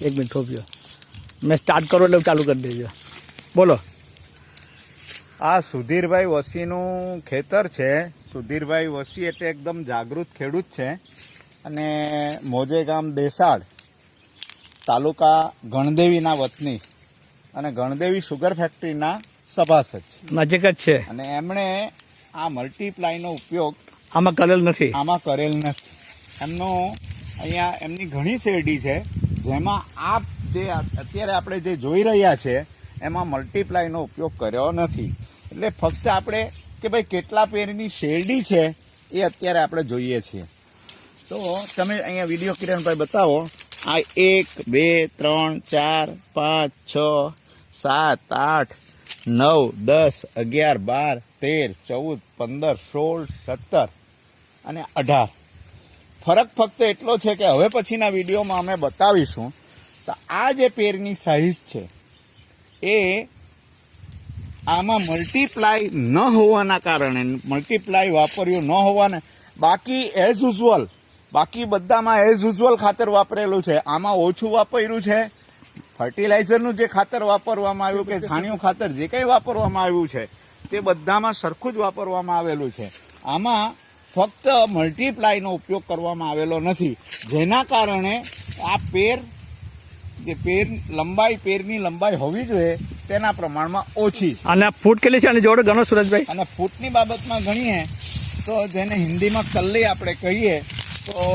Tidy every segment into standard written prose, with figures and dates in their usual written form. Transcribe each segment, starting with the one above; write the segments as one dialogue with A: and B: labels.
A: એક મિનિટ થોભ્યો. મેં સ્ટાર્ટ કરો એટલે ચાલુ કરી દેજો. બોલો.
B: આ સુધીરભાઈ વસીનું ખેતર છે. સુધીરભાઈ વસી એટલે એકદમ જાગૃત ખેડૂત છે અને મોજે ગામ દેસાડ તાલુકા ગણદેવીના વતની અને ગણદેવી સુગર ફેક્ટરીના સભાસદ છે.
A: નજીક જ છે.
B: અને એમણે આ મલ્ટીપ્લાયનો ઉપયોગ
A: આમાં કરેલ નથી.
B: કરેલ નથી. અહીંયા એમની ઘણી શેરડી છે જેમાં આ જે અત્યારે આપણે જે જોઈ રહ્યા છે એમાં મલ્ટીપ્લાયનો ઉપયોગ કર્યો નથી. એટલે ફક્ત આપણે કે ભાઈ કેટલા પેરની શેરડી છે એ અત્યારે આપણે જોઈએ છીએ. તો તમે અહીંયા વિડીયો કિરણભાઈ બતાવો. આ 1 2 3 4 5 6 7 8 9 10 11 12 13 14 15 16 17 અને 18. ફરક ફક્ત એટલો છે કે હવે પછીના વિડીયોમાં અમે બતાવીશું. તો આ જે પેરની સાઈઝ છે એ આમાં મલ્ટીપ્લાય ન હોવાના કારણે, મલ્ટીપ્લાય વાપર્યું ન હોવાને, બાકી એઝ યુઝ્યુઅલ, બાકી બધામાં એઝ યુઝ્યુઅલ ખાતર વાપરેલું છે. આમાં ઓછું વાપર્યું છે. ફર્ટિલાઇઝરનું જે ખાતર વાપરવામાં આવ્યું કે છાણિયું ખાતર જે કંઈ વાપરવામાં આવ્યું છે તે બધામાં સરખું જ વાપરવામાં આવેલું છે. આમાં ફક્ત મલ્ટીપ્લાયનો ઉપયોગ કરવામાં આવેલો નથી, જેના કારણે આ પેરની લંબાઈ હોવી જોઈએ તેના પ્રમાણમાં ઓછી છે.
A: અને ફૂટ કેટલી છે આની જોડે ગણો સુરજભાઈ?
B: અને ફૂટની બાબતમાં ગણીએ તો જેને હિન્દીમાં કલ્લી આપણે કહીએ તો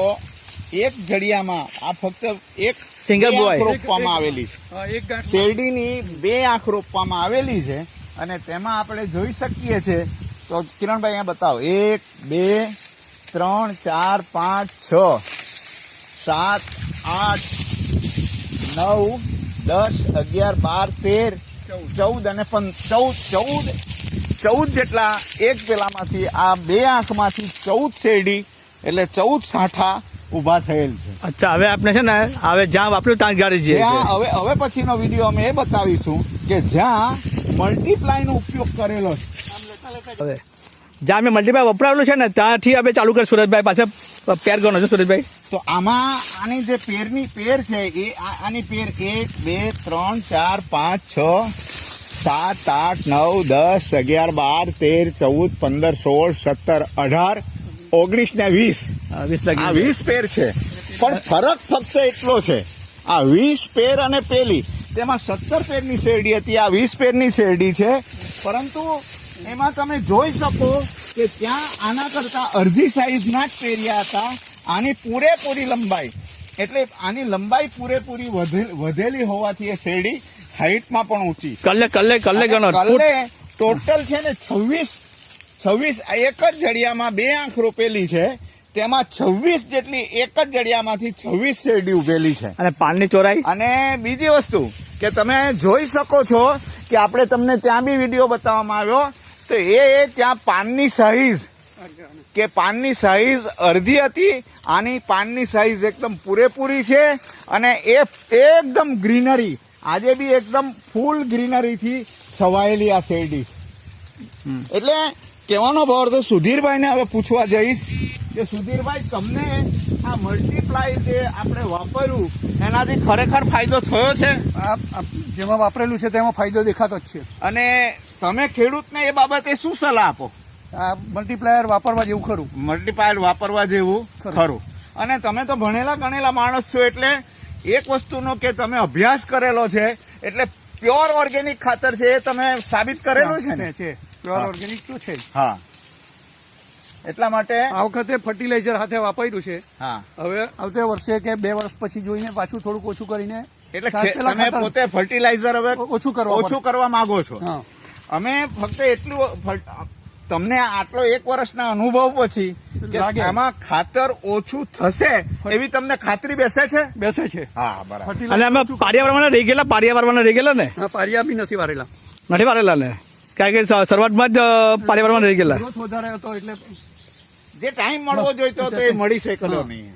B: એક જડિયામાં આ ફક્ત એક
A: સિંગલ બોય
B: રોપવામાં આવેલી છે. શેરડીની 2 આંખ રોપવામાં આવેલી છે અને તેમાં આપણે જોઈ શકીએ છીએ. તો કિરણભાઈ અહીંયા બતાવો. 1 2 3 4 5 6 7 8 9 10 11 12 13 14 અને 14 જેટલા એક પેલામાંથી આ 2 આંખમાંથી 14 શેરડી એટલે 14 સાંઠા ઉભા થયેલ છે.
A: અચ્છા, હવે આપણે છે ને હવે જ્યાં વાપર્યું ત્યાં ગાડી જઈએ.
B: હવે પછીનો વિડીયો અમે એ બતાવીશું કે જ્યાં મલ્ટીપ્લાયનો ઉપયોગ કરેલો છે.
A: હવે જ્યાં મેં મલ્ટીપ્લાય વપરાયેલું છે ને ત્યાંથી હવે ચાલુ કર સુરજભાઈ. પાછા પેર ગણો છો સુરજભાઈ?
B: તો આમાં આની જે પેરની પેર છે એ આની પેર 1 2 3 4 5 6 7 8 9 10 11 12 13 14 15 16 17 18 19 ને 20 આ 20 પેર છે. પણ ફરક ફક્ત એટલો છે, આ 20 પેર અને પેલી તેમાં 17 પેરની શેરડી હતી, આ 20 પેરની શેરડી છે. પરંતુ એમાં તમે જોઈ શકો કે ત્યાં આના કરતા અડધી સાઈઝના જ પેરિયા હતા. આની પૂરેપૂરી લંબાઈ એટલે આની લંબાઈ પૂરેપૂરી વધેલી હોવાથી એ શેરડી હાઈટમાં પણ ઊંચી.
A: કલ્લે ગણો.
B: કલ્લે ટોટલ છે ને 26 એક જ જડિયામાં 2 આંખ રોપેલી છે. તેમાં 26 જેટલી એક જ જડિયામાંથી 26 શેરડી ઉભેલી છે.
A: અને પાનની ચોરાઈ.
B: અને બીજી વસ્તુ કે તમે જોઈ શકો છો કે આપણે તમને ત્યાં બી વિડીયો બતાવવામાં આવ્યો તો એ ત્યાં પાનની સાઈઝ અડધી હતી. આની પાનની સાઈઝ એકદમ પૂરેપૂરી છે અને એ એકદમ ગ્રીનરી, આજે બી એકદમ ફૂલ ગ્રીનરીથી છવાયેલી આ શેરડી. એટલે કહેવાનો ભાવ તો સુધીરભાઈને હવે પૂછવા જઈશ કે સુધીરભાઈ, તમને આ મલ્ટીપ્લાય જે આપણે વાપર્યું એનાથી ખરેખર ફાયદો થયો છે?
C: જેમાં વાપરેલું છે તેમાં ફાયદો દેખાતો જ છે.
B: અને તમે ખેડૂતને એ બાબતે શું સલાહ આપો?
C: આ મલ્ટીપ્લાયર વાપરવા જેવું ખરું.
B: મલ્ટીપ્લાયર વાપરવા જેવું ખરું. અને તમે તો ભણેલા ગણેલા માણસ છો એટલે એક વસ્તુનો કે તમે અભ્યાસ કરેલો છે એટલે પ્યોર ઓર્ગેનિક ખાતર છે એ તમે સાબિત કરેલું છે ને?
C: પ્યોર ઓર્ગેનિક તો છે.
B: હા, એટલા માટે
C: આ વખતે ફર્ટિલાઇઝર સાથે વાપર્યું છે.
B: હા,
C: હવે આવતે વર્ષે કે 2 વર્ષ પછી જોઈને પાછું થોડુંક ઓછું કરીને
B: એટલે તમે પોતે ફર્ટિલાઇઝર હવે ઓછું કરવા માંગો છો. અમે ફક્ત એટલું, તમને આટલો 1 વર્ષના અનુભવ પછી કે આમાં ખાતર ઓછું થશે એવી તમને ખાતરી બેસે છે?
C: બેસે છે.
B: હા, બરાબર.
A: અને અમે પારિયા વારવાના રહી ગયેલા ને?
C: હા, પારિયા બી નથી વારેલા
A: ને કારણ કે શરૂઆતમાં જ પારિયા વારવાના રહી ગયેલા.
C: ગ્રોથ વધારે હતો એટલે
B: જે ટાઈમ મળવો જોઈતો હતો એ મળી શક્યો નહીં.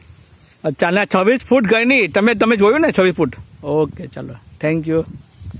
A: અચ્છા, 26 ફૂટ ગઈ નહીં. તમે જોયું ને 26 ફૂટ? ઓકે, ચાલો, થેન્ક યુ.